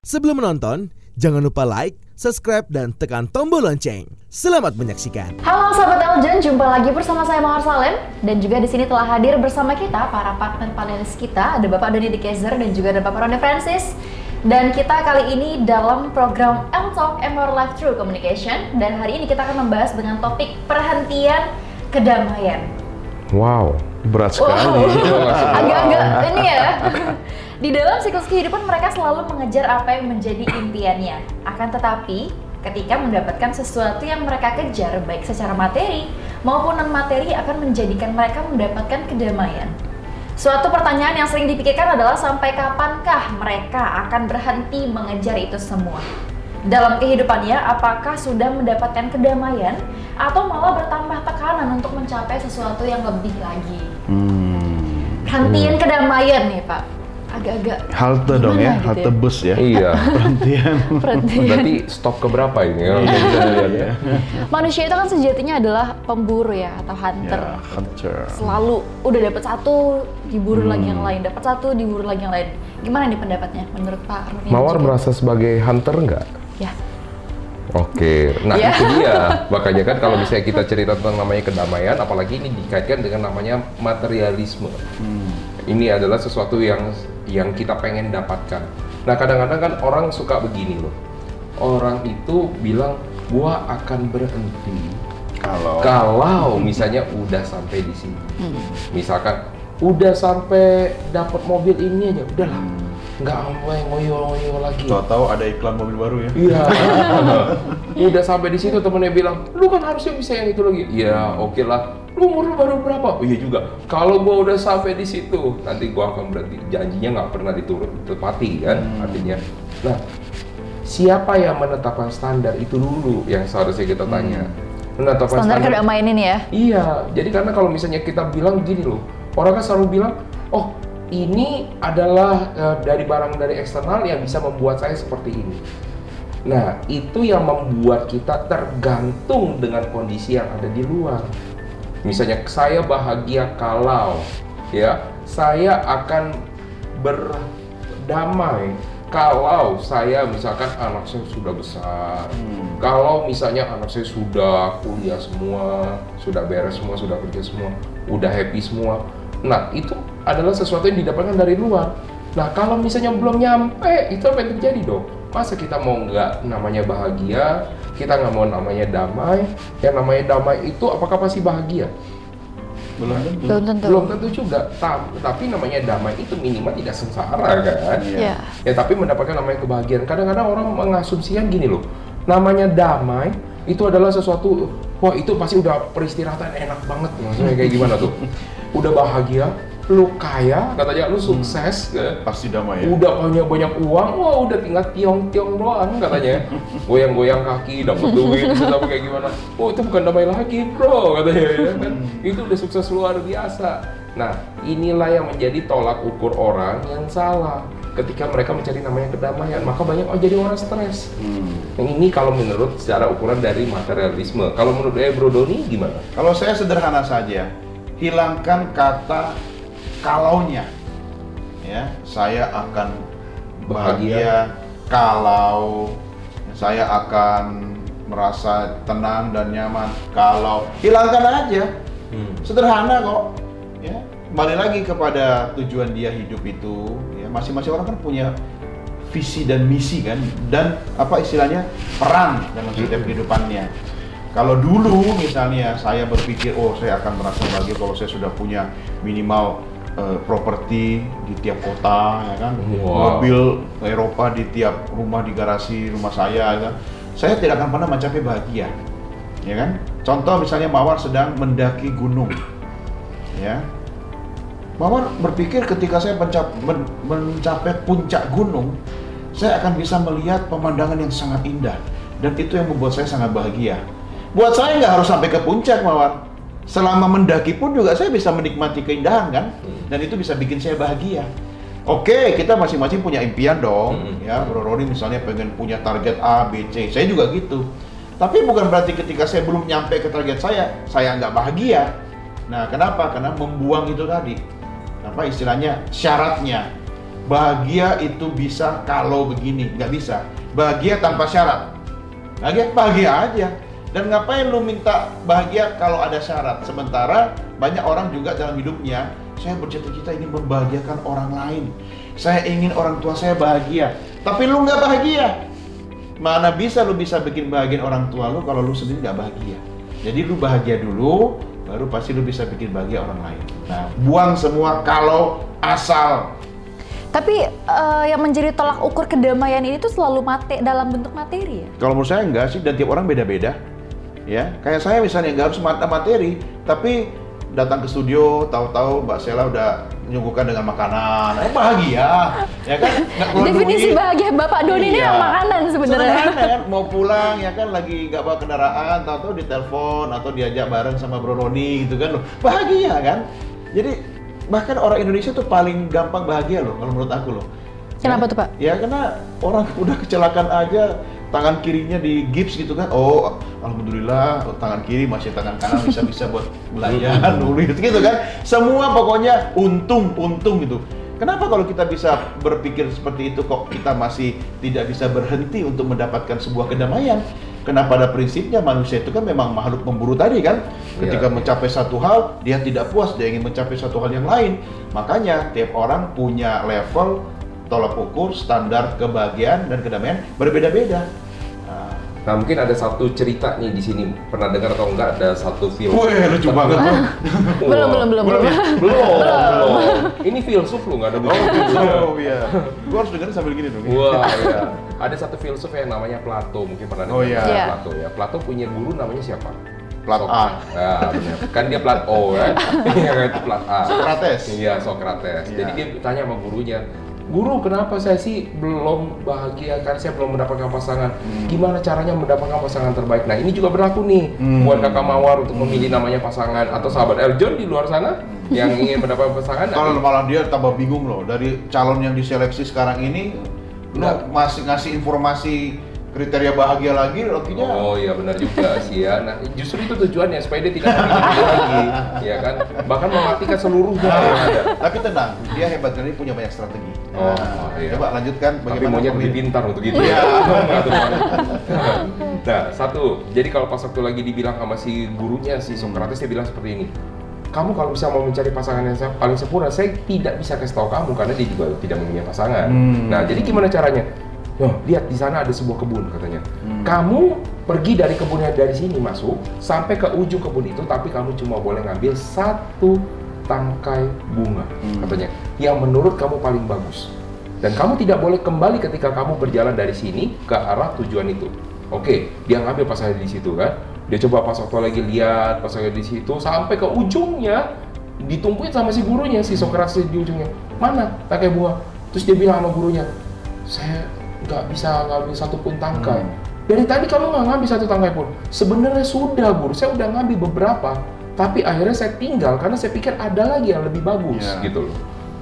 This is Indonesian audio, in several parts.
Sebelum menonton, jangan lupa like, subscribe, dan tekan tombol lonceng. Selamat menyaksikan. Halo sahabat Eljan, jumpa lagi bersama saya Mawar Salem, dan juga di sini telah hadir bersama kita para partner panelis kita, ada Bapak Doni Dikezer dan juga ada Bapak Roni Francis. Dan kita kali ini dalam program L-Talk Empower Life Through Communication, dan hari ini kita akan membahas dengan topik perhentian kedamaian. Wow, berat sekali. Agak-agak ini ya. Di dalam siklus kehidupan mereka selalu mengejar apa yang menjadi impiannya. Akan tetapi, ketika mendapatkan sesuatu yang mereka kejar, baik secara materi maupun non-materi, akan menjadikan mereka mendapatkan kedamaian. Suatu pertanyaan yang sering dipikirkan adalah sampai kapankah mereka akan berhenti mengejar itu semua? Dalam kehidupannya, apakah sudah mendapatkan kedamaian atau malah bertambah tekanan untuk mencapai sesuatu yang lebih lagi? Perhentian kedamaian nih Pak. Agak-agak halte dong ya, gitu halte bus ya. Iya. Perhentian. Berarti stop ke berapa ini? Ya? Manusia itu kan sejatinya adalah pemburu ya, atau hunter. Ya, hunter. Selalu udah dapat satu, diburu lagi yang lain, dapat satu, diburu lagi yang lain. Gimana nih pendapatnya menurut Pak Roni? Mawar merasa sebagai hunter nggak? Ya. Oke, nah Ya. itu dia. Makanya kan kalau misalnya kita cerita tentang namanya kedamaian, apalagi ini dikaitkan dengan namanya materialisme. Ini adalah sesuatu yang kita pengen dapatkan. Nah kadang-kadang kan orang suka begini loh. Orang itu bilang, gua akan berhenti kalau misalnya udah sampai di sini. Misalkan udah sampai dapat mobil ini aja, udahlah, nggak ngoyo lagi. Tahu-tahu ada iklan mobil baru ya. Iya. Udah sampai di situ temennya bilang, lu kan harusnya bisa yang itu lagi. Iya, oke lah. Lu umur lu baru berapa? Oh iya juga. Kalau gua udah sampai di situ, nanti gua akan berhenti. Janjinya nggak pernah ditepati kan, artinya. Nah, siapa yang menetapkan standar itu dulu yang seharusnya kita tanya. Menetapkan Standar kedamaian ini ya? Iya. Jadi karena kalau misalnya kita bilang gini loh, orang kan selalu bilang, oh ini adalah dari barang dari eksternal yang bisa membuat saya seperti ini. Nah, itu yang membuat kita tergantung dengan kondisi yang ada di luar. Misalnya saya bahagia kalau ya saya akan berdamai kalau saya misalkan anak saya sudah besar. Kalau misalnya anak saya sudah kuliah semua, sudah beres semua, sudah kerja semua, udah happy semua. Nah, itu adalah sesuatu yang didapatkan dari luar. Nah, kalau misalnya belum nyampe, itu apa yang terjadi dong? Masa kita mau nggak namanya bahagia, kita nggak mau namanya damai. Yang namanya damai itu apakah pasti bahagia? Belum tentu. Belum tentu. Belum tentu juga. Tapi namanya damai itu minimal tidak sengsara kan? Iya. Ya, tapi mendapatkan namanya kebahagiaan. Kadang-kadang orang mengasumsikan gini loh, namanya damai itu adalah sesuatu, wah itu pasti udah peristirahatan enak banget. Maksudnya kayak gimana tuh? Udah bahagia, lu kaya, katanya lu sukses, Pasti damai ya. udah punya banyak uang, wah udah tinggal tiong-tiong doang katanya, goyang-goyang kaki, dapat duit, sama kayak gimana? Oh itu bukan damai lagi bro, katanya ya kan? Itu udah sukses luar biasa. Nah inilah yang menjadi tolak ukur orang yang salah. Ketika mereka mencari namanya kedamaian, maka banyak jadi orang stres. Yang ini kalau menurut secara ukuran dari materialisme. Kalau menurut Bro Doni gimana? Kalau saya sederhana saja, hilangkan kata kalaunya. Ya, saya akan bahagia kalau saya akan merasa tenang dan nyaman kalau hilangkan aja. Sederhana kok. Ya, kembali lagi kepada tujuan dia hidup itu. Ya, masing-masing orang kan punya visi dan misi kan, dan apa istilahnya peran dalam setiap kehidupannya. Kalau dulu misalnya saya berpikir, oh saya akan merasa bahagia kalau saya sudah punya minimal properti di tiap kota, ya kan, mobil Eropa di tiap rumah, di garasi rumah saya, ya kan, saya tidak akan pernah mencapai bahagia, ya kan. Contoh misalnya Mawar sedang mendaki gunung, ya. Mawar berpikir ketika saya mencapai puncak gunung, saya akan bisa melihat pemandangan yang sangat indah, dan itu yang membuat saya sangat bahagia. Buat saya nggak harus sampai ke puncak, Mawar. Selama mendaki pun juga saya bisa menikmati keindahan kan, dan itu bisa bikin saya bahagia. Oke, kita masing-masing punya impian dong, ya. Bro Roni misalnya pengen punya target A, B, C, saya juga gitu. Tapi bukan berarti ketika saya belum nyampe ke target saya nggak bahagia. Nah, kenapa? Karena membuang itu tadi, apa istilahnya, syaratnya. bahagia itu bisa kalau begini, nggak bisa. Bahagia tanpa syarat. Bahagia aja. Dan ngapain lu minta bahagia kalau ada syarat? Sementara banyak orang juga dalam hidupnya, saya bercita-cita ingin membahagiakan orang lain. Saya ingin orang tua saya bahagia. Tapi lu nggak bahagia. Mana bisa lu bisa bikin bahagian orang tua lu kalau lu sendiri nggak bahagia. Jadi lu bahagia dulu, baru pasti lu bisa bikin bahagia orang lain. Nah, buang semua kalau, asal. Tapi yang menjadi tolak ukur kedamaian ini tuh selalu dalam bentuk materi ya? Kalau menurut saya enggak sih, dan tiap orang beda-beda. Ya, kayak saya misalnya nggak harus materi, tapi datang ke studio, tahu-tahu Mbak Sheila udah menyuguhkan dengan makanan, bahagia, ya kan? Definisi bahagia Bapak Doni ini makanan sebenarnya. Kan? Mau pulang, ya kan, lagi nggak bawa kendaraan, tahu-tahu ditelepon atau diajak bareng sama Bro Roni gitu kan, loh, bahagia kan? Jadi bahkan orang Indonesia tuh paling gampang bahagia loh, kalau menurut aku loh. Kenapa tuh Pak? Ya karena orang udah kecelakaan aja, tangan kirinya di gips gitu kan, oh alhamdulillah tangan kiri masih tangan kanan bisa buat belajar, nulis gitu kan, semua pokoknya untung gitu. Kenapa kalau kita bisa berpikir seperti itu kok kita masih tidak bisa berhenti untuk mendapatkan sebuah kedamaian? Karena pada prinsipnya manusia itu kan memang makhluk pemburu tadi kan. Ketika mencapai satu hal, dia tidak puas, dia ingin mencapai satu hal yang lain. Makanya tiap orang punya level tolak ukur standar kebahagiaan dan kedamaian berbeda-beda. Nah, mungkin ada satu cerita nih di sini, pernah dengar atau enggak, ada satu film. Wih, lucu banget. Belum. Ini filsuf lu, nggak ada Oh iya. Gua harus dengerin sambil gini dong. Wah, iya. Ada satu filsuf yang namanya Plato, mungkin pernah dengar. Oh iya. Plato ya. Plato punya guru namanya siapa? Plat A. Nah, benar. Kan dia plat O kan? Iya kan, itu plat A. Socrates. Iya, Socrates. Iya. Jadi dia tanya sama gurunya, "Guru, kenapa saya sih belum bahagia? Kan saya belum mendapatkan pasangan. Gimana caranya mendapatkan pasangan terbaik?" Nah, ini juga berlaku nih buat Kakak Mawar untuk memilih namanya pasangan, atau sahabat Eljon di luar sana yang ingin mendapatkan pasangan. Kalau malah dia tambah bingung loh, dari calon yang diseleksi sekarang ini lo masih ngasih informasi kriteria bahagia lagi, artinya Oh iya, benar juga sih ya. Nah, justru itu tujuannya supaya dia tidak memilih lagi, ya kan? Bahkan mematikan seluruhnya yang ada. tapi tenang, dia hebat karena dia punya banyak strategi. Oh, Nah, iya. Coba lanjutkan Tapi bagaimana maunya lebih memilih. pintar untuk gitu Iya. Nah, satu. Jadi kalau pas waktu lagi dibilang sama si gurunya, si Socrates, dia bilang seperti ini. Kamu kalau bisa mau mencari pasangan yang paling sempurna, saya tidak bisa kasih tahu kamu karena dia juga tidak mempunyai pasangan. Nah, jadi gimana caranya? Loh, lihat di sana ada sebuah kebun katanya. Kamu pergi dari kebunnya dari sini masuk sampai ke ujung kebun itu, tapi kamu cuma boleh ngambil satu tangkai bunga katanya yang menurut kamu paling bagus. Dan kamu tidak boleh kembali ketika kamu berjalan dari sini ke arah tujuan itu. Oke, dia ngambil pas saya di situ kan. Dia coba pas waktu lagi lihat, pas saya di situ sampai ke ujungnya ditumpuin sama si gurunya, si Socrates di ujungnya. Mana tangkai bunga? Terus dia bilang sama gurunya, "Saya nggak bisa ngambil satu pun tangkai. Dari tadi kamu nggak ngambil satu tangkai pun." Sebenarnya sudah, guru, saya udah ngambil beberapa, tapi akhirnya saya tinggal karena saya pikir ada lagi yang lebih bagus, gitu loh.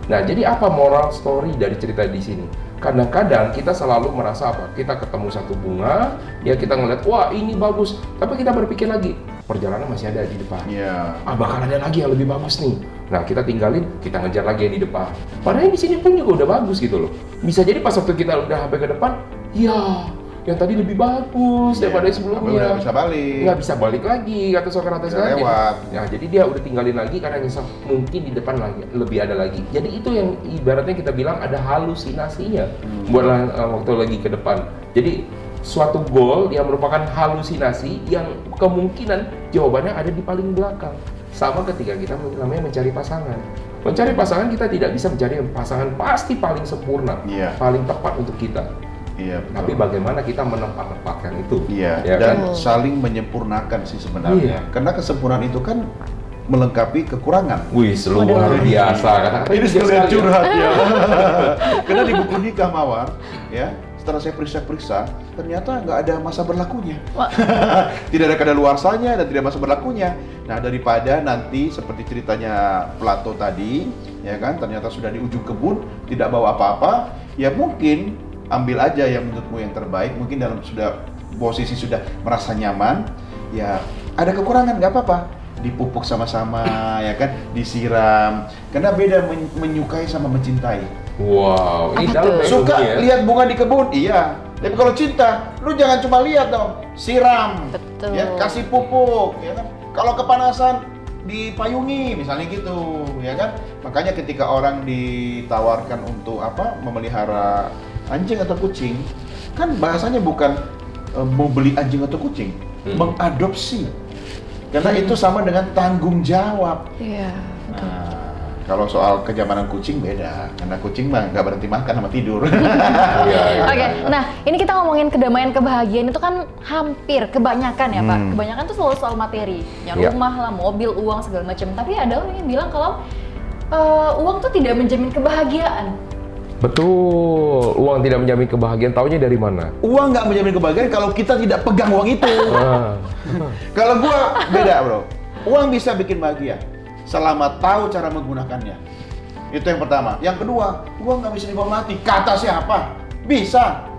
Nah, jadi apa moral story dari cerita di sini? Kadang-kadang kita selalu merasa apa? Kita ketemu satu bunga, ya kita ngeliat, wah ini bagus, tapi kita berpikir lagi, perjalanan masih ada di depan. Iya. Bakal ada lagi yang lebih bagus nih. Nah, kita tinggalin, kita ngejar lagi yang di depan. Padahal yang di sini pun juga udah bagus gitu loh. Bisa jadi pas waktu kita udah sampai ke depan, ya yang tadi lebih bagus daripada yang sebelumnya. Tapi udah bisa balik. Nggak bisa balik lagi, kata Socrates Udah lagi. lewat. Nah, jadi dia udah tinggalin lagi karena nyesal. Mungkin di depan lagi, lebih ada lagi. Jadi itu yang ibaratnya kita bilang ada halusinasinya buat waktu lagi ke depan. Jadi suatu goal yang merupakan halusinasi yang kemungkinan jawabannya ada di paling belakang. Sama ketika kita namanya mencari pasangan. Mencari pasangan kita tidak bisa mencari pasangan pasti paling sempurna, paling tepat untuk kita. Iya, betul. Tapi bagaimana kita menempatkan itu? Iya, ya dan kan? saling menyempurnakan sih sebenarnya. Iya. Karena kesempurnaan itu kan melengkapi kekurangan. Wih, luar biasa. Kata-kata Ini bijak sekalian sekali ya. curhat ya. Karena di buku nikah Mawar, ya, setelah saya periksa-periksa, ternyata nggak ada masa berlakunya. Tidak ada kadaluarsanya dan tidak masa berlakunya. Nah, daripada nanti seperti ceritanya Plato tadi, ya kan, ternyata sudah di ujung kebun, tidak bawa apa-apa, ya mungkin ambil aja yang menurutmu yang terbaik. Mungkin dalam posisi sudah merasa nyaman, ya ada kekurangan, nggak apa-apa, dipupuk sama-sama, ya kan, disiram. Karena beda menyukai sama mencintai. Wow, ini Apa dalam tuh? Suka ya. lihat bunga di kebun, iya. Tapi kalau cinta, lu jangan cuma lihat dong, siram, Betul. ya kasih pupuk, ya kan. Kalau kepanasan dipayungi, misalnya gitu, ya kan. Makanya ketika orang ditawarkan untuk memelihara anjing atau kucing, kan bahasanya bukan mau beli anjing atau kucing, mengadopsi, karena itu sama dengan tanggung jawab. Iya. Nah, kalau soal kenyamanan kucing beda, karena kucing mah nggak berhenti makan sama tidur. Iya. Oke, nah ini kita ngomongin kedamaian kebahagiaan itu kan hampir kebanyakan ya Pak. Kebanyakan tuh selalu soal materi, ya Iya. rumah lah, mobil, uang segala macam. Tapi ada orang yang bilang kalau uang tuh tidak menjamin kebahagiaan. Betul, uang tidak menjamin kebahagiaan. Taunya dari mana? Uang nggak menjamin kebahagiaan kalau kita tidak pegang uang itu. Ah. Kalau gua beda bro, uang bisa bikin bahagia selama tahu cara menggunakannya. Itu yang pertama. Yang kedua, uang nggak bisa dibawa mati. Kata siapa? Bisa.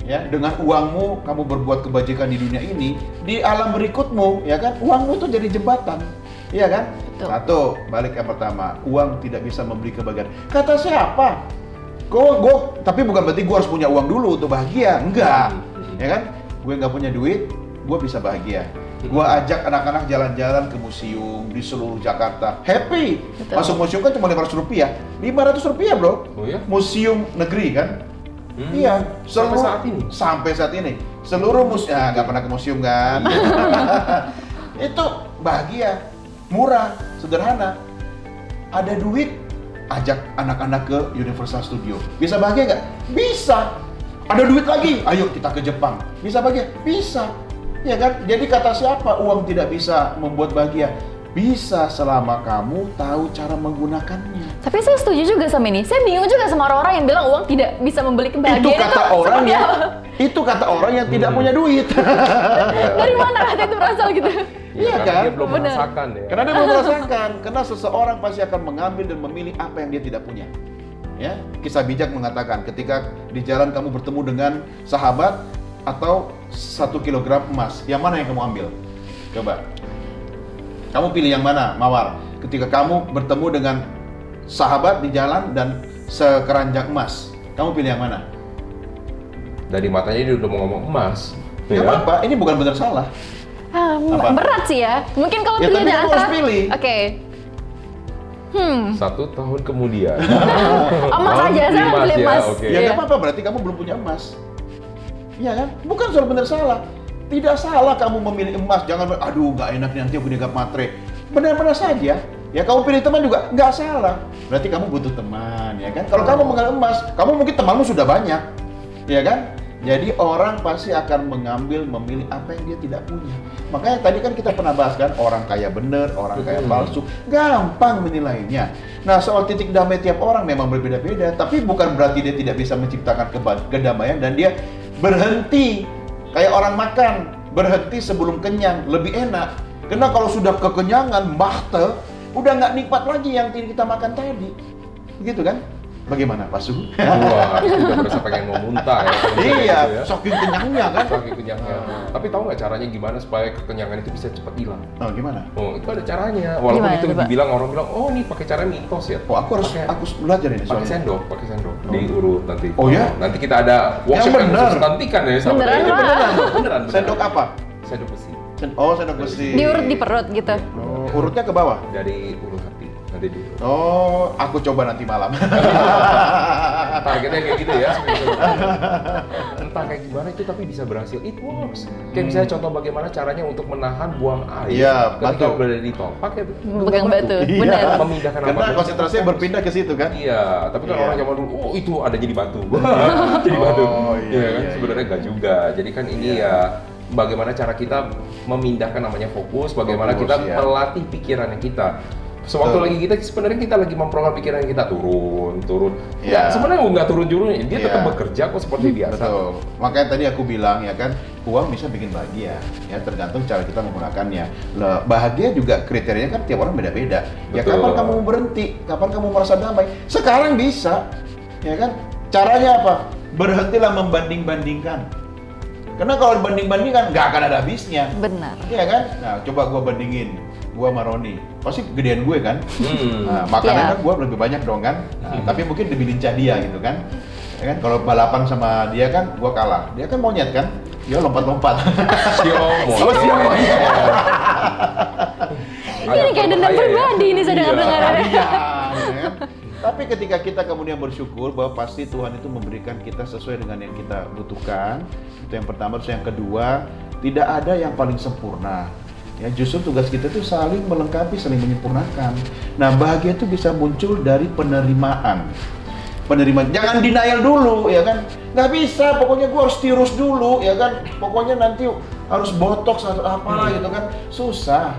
Ya, dengan uangmu kamu berbuat kebajikan di dunia ini, di alam berikutmu, ya kan? Uangmu itu jadi jembatan, iya kan? Betul. Satu, balik yang pertama, uang tidak bisa membeli kebahagiaan. Kata siapa? Gue, tapi bukan berarti gue harus punya uang dulu untuk bahagia, enggak, ya kan? Gue nggak punya duit, gue bisa bahagia. Gue ajak anak-anak jalan-jalan ke museum di seluruh Jakarta, happy. Betul. Masuk museum kan cuma 500 rupiah, 500 rupiah bro. Oh ya? Museum negeri kan? Iya, Sampai saat ini? Sampai saat ini. Seluruh museum, nggak pernah ke museum kan? Itu bahagia, murah, sederhana. Ada duit, ajak anak-anak ke Universal Studio. Bisa bahagia nggak? Bisa. Ada duit lagi, ayo kita ke Jepang. Bisa bahagia? Bisa. Ya kan? Jadi kata siapa uang tidak bisa membuat bahagia? Bisa selama kamu tahu cara menggunakannya. Tapi saya setuju juga sama ini. Saya bingung juga sama orang-orang yang bilang uang tidak bisa membeli kebahagiaan. Itu kata orang yang tidak punya duit. Dari mana kata itu berasal gitu? Iya karena kan? Dia belum Bener. merasakan ya. Karena dia belum merasakan. Karena seseorang pasti akan mengambil dan memilih apa yang dia tidak punya. Ya, Kisah Bijak mengatakan ketika di jalan kamu bertemu dengan sahabat atau 1 kilogram emas, yang mana yang kamu ambil? Coba. Kamu pilih yang mana, Mawar? Ketika kamu bertemu dengan sahabat di jalan dan sekeranjang emas, kamu pilih yang mana? Dari matanya dia udah mau ngomong emas. Gak apa-apa, ini bukan benar salah. Apa? Berat sih ya. Mungkin kalau Ya, tapi pilihannya kamu antara harus pilih. Oke. 1 tahun kemudian. Emas aja, saya mau Emas pilih ya, emas. oke. Ya nggak apa-apa, berarti kamu belum punya emas. Iya kan? Bukan soal benar salah. Tidak salah kamu memilih emas, jangan aduh nggak enak nanti aku dianggap matre. Benar-benar saja. Ya kamu pilih teman juga nggak salah. Berarti kamu butuh teman, ya kan? Kalau kamu mengambil emas, kamu mungkin temanmu sudah banyak, ya kan? Jadi orang pasti akan memilih apa yang dia tidak punya. Makanya tadi kan kita pernah bahas kan, orang kaya bener, orang kaya palsu, gampang menilainya. Nah soal titik damai tiap orang memang berbeda-beda, tapi bukan berarti dia tidak bisa menciptakan kedamaian dan dia berhenti. Kayak orang makan, berhenti sebelum kenyang, lebih enak. Karena kalau sudah kekenyangan, mahte, udah nggak nikmat lagi yang kita makan tadi. Begitu kan? Bagaimana Pak Suhu? Wah, itu udah berasa pengen mau muntah ya. Iya, Gitu ya. saking kenyangnya kan? Saking kenyangnya. Tapi tahu nggak caranya gimana supaya kekenyangan itu bisa cepat hilang? Oh, gimana? Oh, itu ada caranya. Walaupun Gimana itu tuh, Pak? dibilang orang bilang, oh ini pakai cara mitos ya. Oh, aku harus belajar ini Pakai soalnya. pakai sendok, diurut nanti. Oh, ya? Nanti kita ada workshop yang bener. khusus nantikan ya. sama Beneran, dia. Pak? Beneran. Sendok apa? Sendok besi. Sendok besi. Diurut di perut gitu. Oh, urutnya ke bawah. Dari ulu hati. Nanti diurut. Oh, aku coba nanti malam. Targetnya kayak gitu ya. Entah kayak gimana itu tapi bisa berhasil. It works. Kayak misalnya contoh bagaimana caranya untuk menahan buang air Iya, ketika batu. berada di tol. Pakai Pegang batu. Benar. Iya. Memindahkan Karena apa? konsentrasinya berpindah ke situ kan? Iya, tapi kan Iya. orang zaman dulu, oh itu ada jadi batu. Jadi batu. Oh, iya, kan? iya, Sebenarnya nggak juga. Jadi kan ini Iya. ya bagaimana cara kita memindahkan namanya fokus, bagaimana Fokus, kita iya. melatih pikirannya kita. Sewaktu Betul. lagi kita lagi memprogram pikiran kita turun. Iya. Ya, sebenarnya nggak turun dia Iya. tetap bekerja kok seperti biasa. Betul. Makanya tadi aku bilang ya kan, uang bisa bikin bahagia. Ya tergantung cara kita menggunakannya. Lah, bahagia juga kriterianya kan tiap orang beda-beda. Ya Betul. kapan kamu berhenti? Kapan kamu merasa damai? Sekarang bisa. Ya kan? Caranya apa? Berhentilah membanding-bandingkan. Karena kalau dibanding-banding kan nggak akan ada habisnya. Benar. Iya kan? Nah, coba gue bandingin, gue sama Roni, pasti gedean gue kan? Nah, makannya kan gue lebih banyak dong kan? Nah, tapi mungkin lebih lincah dia gitu kan? Ya kan? Kalau balapan sama dia kan, gue kalah. Dia kan monyet kan? Dia lompat-lompat. Siomo. Ini kayak dendam pribadi ini saya dengar-dengar. Iya, kan? Tapi ketika kita kemudian bersyukur bahwa pasti Tuhan itu memberikan kita sesuai dengan yang kita butuhkan. Itu yang pertama. Terus yang kedua, tidak ada yang paling sempurna. Ya, justru tugas kita itu saling melengkapi, saling menyempurnakan. Nah, bahagia itu bisa muncul dari penerimaan. Jangan denial dulu, ya kan? Nggak bisa, pokoknya gua harus tirus dulu, ya kan? Pokoknya nanti harus botox atau apalah gitu kan? Susah.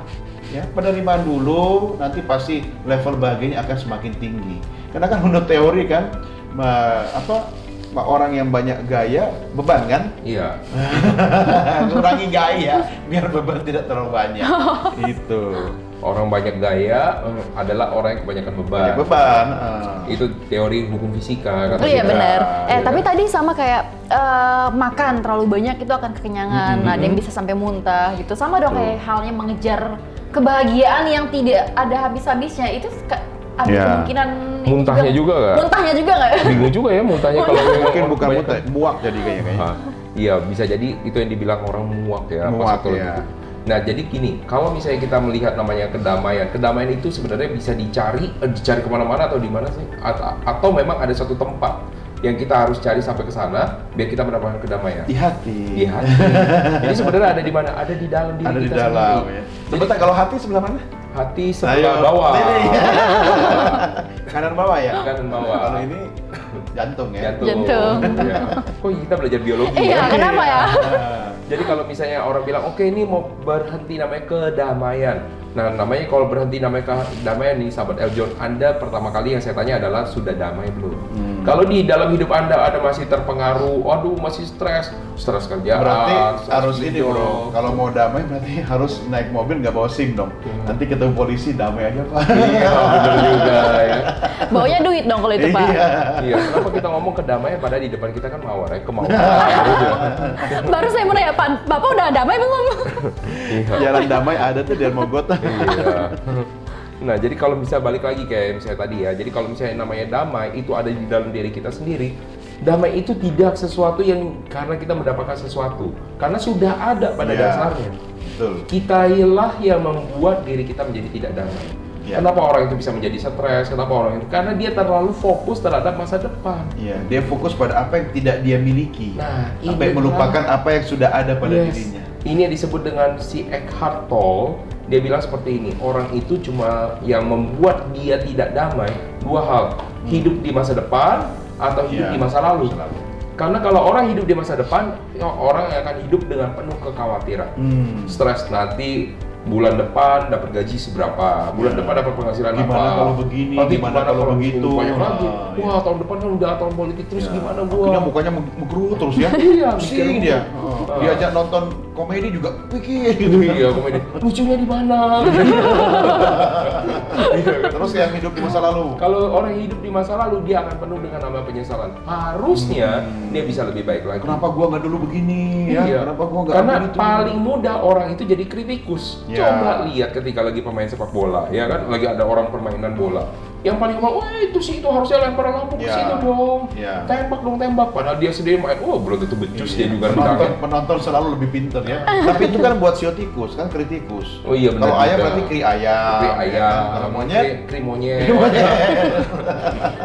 Ya, penerimaan dulu, nanti pasti level bahagianya akan semakin tinggi. Karena kan menurut teori kan, orang yang banyak gaya beban kan? Iya. Kurangi gaya biar beban tidak terlalu banyak. Itu. Orang banyak gaya adalah orang yang kebanyakan beban. Banyak beban. Itu teori hukum fisika. Oh iya benar. Ya, Tapi tadi sama kayak makan terlalu banyak itu akan kekenyangan. Ada yang bisa sampai muntah gitu. Sama dong kayak halnya mengejar kebahagiaan yang tidak ada habis-habisnya. Itu ada kemungkinan muntahnya juga nggak? Muntahnya juga nggak? Bingung juga ya muntahnya kalau mungkin bukan muntah, muak jadi kayaknya. Iya, bisa jadi itu yang dibilang orang muak ya. Muak ya. Nah, jadi gini, kalau misalnya kita melihat namanya kedamaian itu sebenarnya bisa dicari kemana-mana atau di mana sih? Atau memang ada satu tempat yang kita harus cari sampai ke sana biar kita mendapatkan kedamaian. Di hati. Di hati. Jadi sebenarnya ada di mana? Ada di dalam diri ada kita di dalam sendiri. ya. Sebentar, kalau hati sebelah mana? Hati sebelah bawah. Kanan bawah ya? Kanan bawah. Kalau ini jantung ya? Jantung. Ya. Kok kita belajar biologi Iya, ya? kenapa ya? Jadi kalau misalnya orang bilang, oke ini mau berhenti namanya kedamaian. Nah, namanya kalau berhenti namanya kedamaian nih, sahabat Eljon, Anda pertama kali yang saya tanya adalah sudah damai belum? Kalau di dalam hidup Anda ada masih terpengaruh, aduh masih stres kerjaan. Berarti stres harus ini hidup. bro, kalau mau damai berarti harus naik mobil nggak bawa SIM dong. Nanti ketemu polisi damai aja Pak. Iya, benar juga ya. Baunya duit dong kalau itu Pak. Iya, kenapa kita ngomong kedamaian padahal di depan kita kan mawar ya, kemauan. Baru saya mau nanya, Pak, Bapak udah damai belum? Iya. Jalan damai ada tuh di Mogot. Iya. Nah, jadi kalau bisa balik lagi kayak misalnya tadi ya, jadi kalau misalnya namanya damai itu ada di dalam diri kita sendiri. Damai itu tidak sesuatu yang karena kita mendapatkan sesuatu, karena sudah ada pada dasarnya. Betul. Kitalah yang membuat diri kita menjadi tidak damai. Ya. Kenapa orang itu bisa menjadi stres? Kenapa orang itu? Karena dia terlalu fokus terhadap masa depan. Iya, dia fokus pada apa yang tidak dia miliki. Nah, sampai melupakan apa yang sudah ada pada dirinya. Ini yang disebut dengan si Eckhart Tolle. Dia bilang seperti ini, orang itu cuma yang membuat dia tidak damai dua hal, hidup di masa depan atau hidup di masa lalu. Karena kalau orang hidup di masa depan, orang akan hidup dengan penuh kekhawatiran, stres nanti bulan depan dapat gaji seberapa, bulan depan dapat penghasilan gimana apa, kalau begini, nanti gimana kalau begitu, banyak lagi. Ya. Wah, tahun depan kan udah tahun politik terus gimana gua? Akhirnya mukanya menggerut terus ya. Iya, pusing dia. Diajak nonton komedi juga pikir gitu. Iya, komedi. Lucunya di mana? Terus yang hidup di masa lalu. Kalau orang hidup di masa lalu, dia akan penuh dengan nama penyesalan. Harusnya dia bisa lebih baik lagi. Kenapa gua nggak dulu begini ya? Iya. Kenapa gua nggak Karena begitu? paling mudah orang itu jadi kritikus. Ya. Coba lihat ketika lagi pemain sepak bola, ya kan, lagi ada orang permainan bola. Yang paling ngomong, wah itu sih itu harusnya lempar lampu ke situ dong. Ya. Tembak. Padahal dia sendiri main, belum tentu becus dia juga penonton selalu lebih pinter ya. Tapi itu kan buat sio tikus, kan kritikus. Oh iya benar. Kalau ayam berarti kri ayam. Kri ayam. Kalau monyet, kri monyet.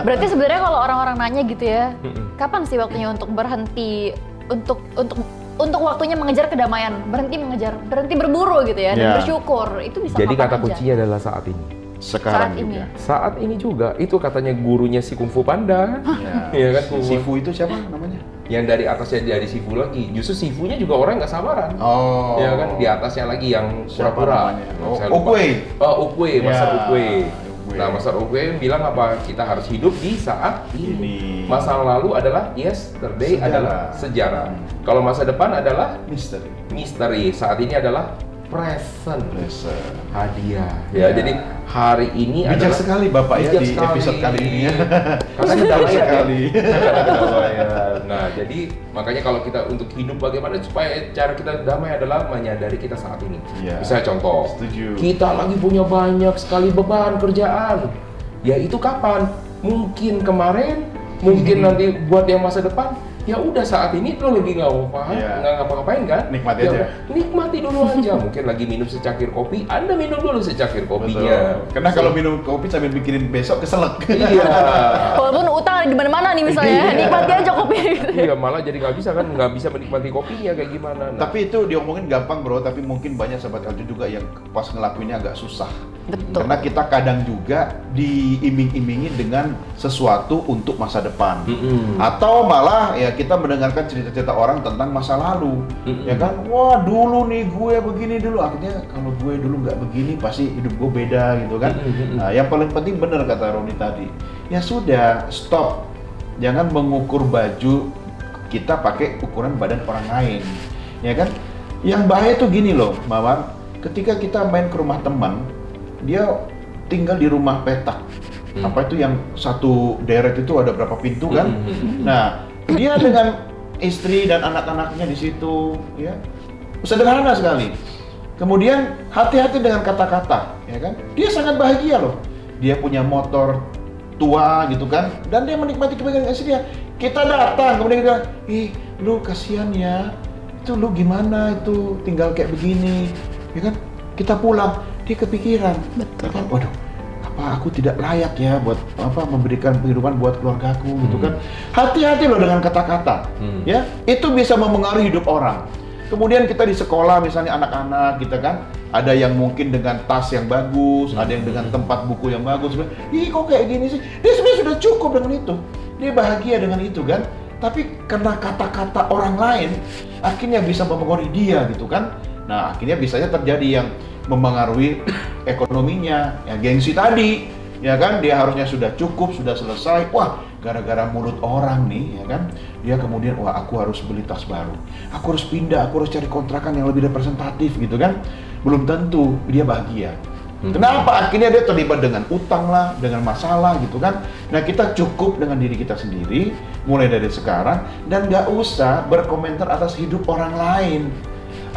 Berarti sebenarnya kalau orang-orang nanya gitu ya, kapan sih waktunya untuk berhenti untuk waktunya mengejar kedamaian, berhenti berburu gitu ya, dan bersyukur. Itu bisa Jadi kapan kata aja. kuncinya adalah saat ini. sekarang Saat juga. Saat ini juga, itu katanya gurunya si Kung Fu Panda. Iya kan, Sifu itu siapa namanya? Yang dari atasnya dari Sifu lagi. Justru Sifunya juga orang nggak sabaran. Oh. Ya kan, di atasnya lagi yang Siapa pura-pura. namanya? Saya lupa. Ukwe. Ukwe, Master Ya, Ukwe. Ukwe. Nah, Master Ukwe bilang apa? Kita harus hidup di saat ini. Ini. Masa lalu adalah yesterday, Sejarah. adalah sejarah. Kalau masa depan adalah Misteri. misteri. Saat ini adalah present. Hadiah. Ya. Jadi hari ini Bijak adalah sekali Bapak ya bijak di sekali. episode kali ini ya. Karena kedamaian sekali. Karena kedamaian. Nah, jadi makanya kalau kita untuk hidup bagaimana supaya cara kita damai adalah menyadari kita saat ini. Iya. Misalnya contoh, Setuju. kita lagi punya banyak sekali beban kerjaan. Ya itu kapan? Mungkin kemarin, mungkin nanti buat yang masa depan. Ya udah saat ini lo lagi nggak ngapa-ngapain kan? Nikmati Ya aja. nikmati dulu aja. Mungkin lagi minum secangkir kopi, Anda minum dulu secangkir kopinya. Betul. Karena kalau minum kopi sambil mikirin besok keselak. Iya. Walaupun utang di mana-mana nih misalnya, nikmati aja kopi. Iya, malah jadi nggak bisa kan, nggak bisa menikmati kopinya kayak gimana. Nah, Tapi itu diomongin gampang bro, tapi mungkin banyak sahabat LJ juga yang pas ngelakuinnya agak susah. Betul. Karena kita kadang juga diiming-imingi dengan sesuatu untuk masa depan. Atau malah ya kita mendengarkan cerita-cerita orang tentang masa lalu. Ya kan, wah dulu nih gue begini dulu, akhirnya kalau gue dulu nggak begini pasti hidup gue beda gitu kan. Nah, yang paling penting benar kata Roni tadi, ya sudah stop, jangan mengukur baju kita pakai ukuran badan orang lain, ya kan? Yang bahaya tuh gini loh, Mawar, ketika kita main ke rumah teman, dia tinggal di rumah petak. Apa itu yang satu deret itu ada berapa pintu kan? Nah, dia dengan istri dan anak-anaknya di situ, ya sederhana sekali. Kemudian hati-hati dengan kata-kata, ya kan? Dia sangat bahagia loh. Dia punya motor tua gitu kan, dan dia menikmati kebahagiaan istrinya. Kita datang, kemudian kita, lu kasihan ya, itu lu gimana itu tinggal kayak begini, ya kan? Kita pulang, dia kepikiran, ya kan? Waduh, apa aku tidak layak ya buat apa memberikan penghidupan buat keluargaku gitu kan? Hati-hati loh dengan kata-kata, ya itu bisa memengaruhi hidup orang. Kemudian kita di sekolah misalnya anak-anak kita kan, ada yang mungkin dengan tas yang bagus, ada yang dengan tempat buku yang bagus. Ih kok kayak gini sih? Dia sebenarnya sudah cukup dengan itu. Dia bahagia dengan itu kan. Tapi karena kata-kata orang lain, akhirnya bisa mempengaruhi dia gitu kan. Nah akhirnya bisanya terjadi yang mempengaruhi ekonominya, ya gengsi tadi. Ya kan, dia harusnya sudah cukup, sudah selesai. Wah, gara-gara mulut orang nih, ya kan, dia kemudian, wah aku harus beli tas baru, aku harus pindah, aku harus cari kontrakan yang lebih representatif gitu kan. Belum tentu dia bahagia. Kenapa? Akhirnya dia terlibat dengan utang lah, dengan masalah gitu kan. Nah kita cukup dengan diri kita sendiri, mulai dari sekarang, dan nggak usah berkomentar atas hidup orang lain.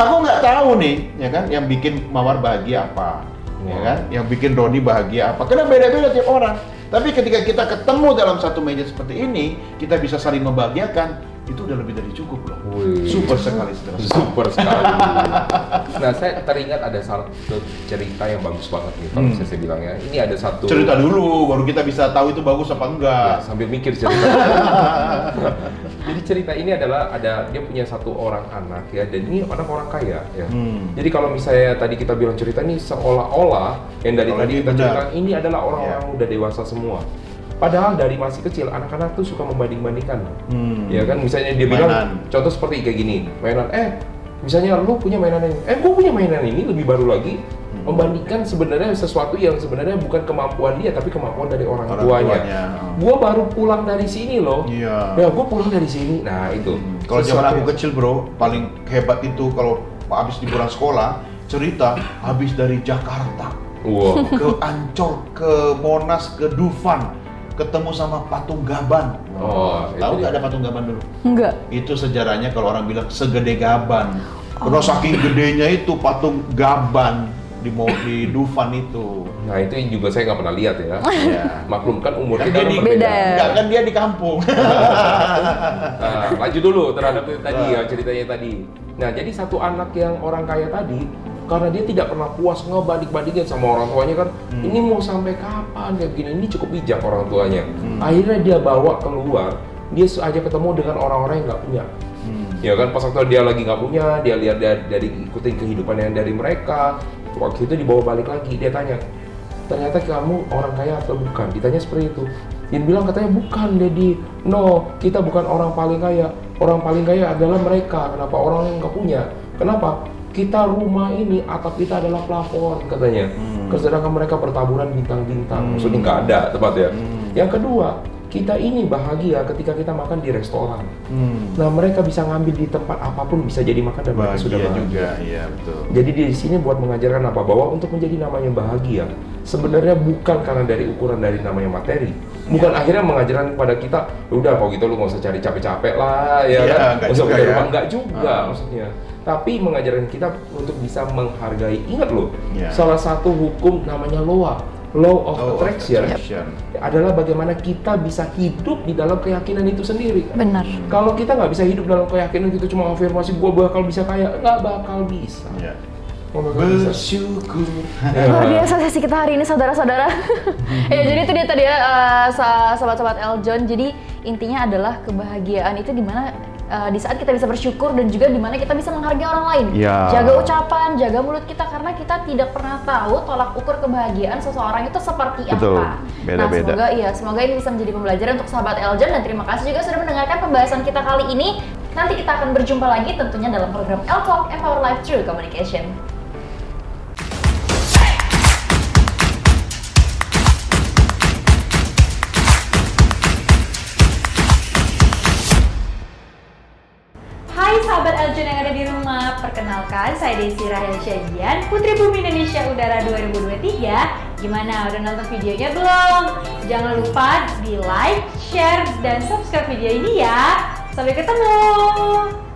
Aku nggak tahu nih, ya kan, yang bikin Mawar bahagia apa. Ya kan, yang bikin Roni bahagia apa? Karena beda-beda tiap orang. Tapi ketika kita ketemu dalam satu meja seperti ini, kita bisa saling membahagiakan. Itu udah lebih dari cukup loh. Super sekali, saudara. Super sekali. Nah, saya teringat ada satu cerita yang bagus banget nih, kalau saya bilang ya. Ini ada satu Cerita dulu, baru kita bisa tahu itu bagus apa enggak. Ya, sambil mikir cerita. Jadi cerita ini adalah dia punya satu orang anak ya, dan ini anak orang kaya ya. Jadi kalau misalnya tadi kita bilang cerita ini seolah-olah yang dari Kalau tadi ini kita benar. cerita ini adalah orang-orang udah dewasa semua. Padahal dari masih kecil anak-anak tuh suka membanding-bandingkan. Ya kan, misalnya dia bilang Mainan. contoh seperti kayak gini, mainan misalnya lu punya mainan ini, gua punya mainan ini lebih baru lagi. Membandingkan sebenarnya sesuatu yang sebenarnya bukan kemampuan dia tapi kemampuan dari orang tuanya. Gua baru pulang dari sini loh. Iya. Ya, gua pulang dari sini. Nah, itu. Kalau zaman Sesuatu aku yang- kecil bro, paling hebat itu kalau habis liburan sekolah, cerita habis dari Jakarta Wow. ke Ancol, ke Monas, ke Dufan, ketemu sama patung gaban. Oh, Tahu itu nggak dia. ada patung gaban dulu? Enggak. Itu sejarahnya kalau orang bilang segede gaban. Karena saking gedenya itu patung gaban di Dufan itu. Nah, itu juga saya nggak pernah lihat ya. Iya. Maklum kan umur Kan kita dia di- berbeda. Beda. Enggak kan dia di kampung. Nah, lanjut dulu terhadap itu tadi ya, ceritanya tadi. Nah, jadi satu anak yang orang kaya tadi, karena dia tidak pernah puas ngebanding-bandingin sama orang tuanya kan, ini mau sampai kapan kayak begini, ini cukup bijak orang tuanya. Akhirnya dia bawa keluar, dia aja ketemu dengan orang-orang yang nggak punya. Ya kan, pas waktu dia lagi nggak punya, dia lihat dari ikutin kehidupan yang dari mereka. Waktu itu dibawa balik lagi, dia tanya, ternyata kamu orang kaya atau bukan? Ditanya seperti itu. Dia bilang katanya bukan, Daddy. No, kita bukan orang paling kaya. Orang paling kaya adalah mereka. Kenapa orang yang nggak punya? Kenapa? Kita rumah ini, atap kita adalah plafon katanya. Sedangkan mereka bertaburan bintang-bintang. Maksudnya nggak ada tempat ya. Yang kedua, kita ini bahagia ketika kita makan di restoran. Nah, mereka bisa ngambil di tempat apapun, bisa jadi makan dan mereka sudah bahagia juga, iya betul. Jadi di sini buat mengajarkan apa, bahwa untuk menjadi namanya bahagia sebenarnya bukan karena dari ukuran dari namanya materi, bukan akhirnya mengajarkan kepada kita, udah kalau gitu lu nggak usah cari capek-capek lah, ya kan, nggak usah punya rumah, nggak juga maksudnya. Tapi mengajarkan kita untuk bisa menghargai. Ingat loh, salah satu hukum namanya Law of Attraction adalah bagaimana kita bisa hidup di dalam keyakinan itu sendiri. Benar. Kalau kita nggak bisa hidup dalam keyakinan gitu, cuma afirmasi gue bakal bisa kaya, nggak bakal bisa. Bersyukur. Luar biasa sesi kita hari ini, saudara-saudara. Ya, jadi itu dia tadi ya, sobat-sobat Eljon. Jadi intinya adalah kebahagiaan itu dimana di saat kita bisa bersyukur dan juga dimana kita bisa menghargai orang lain. Jaga ucapan, jaga mulut kita, karena kita tidak pernah tahu tolak ukur kebahagiaan seseorang itu seperti apa. Beda-beda. Nah, semoga ini bisa menjadi pembelajaran untuk sahabat Eljon, dan terima kasih juga sudah mendengarkan pembahasan kita kali ini. Nanti kita akan berjumpa lagi tentunya dalam program L-Talk, Empower Life Through Communication. Hai sahabat Eljon yang ada di rumah, perkenalkan saya Desi Rahel Syajian, Putri Bumi Indonesia Udara 2023. Gimana, udah nonton videonya belum? Jangan lupa di like, share, dan subscribe video ini ya. Sampai ketemu!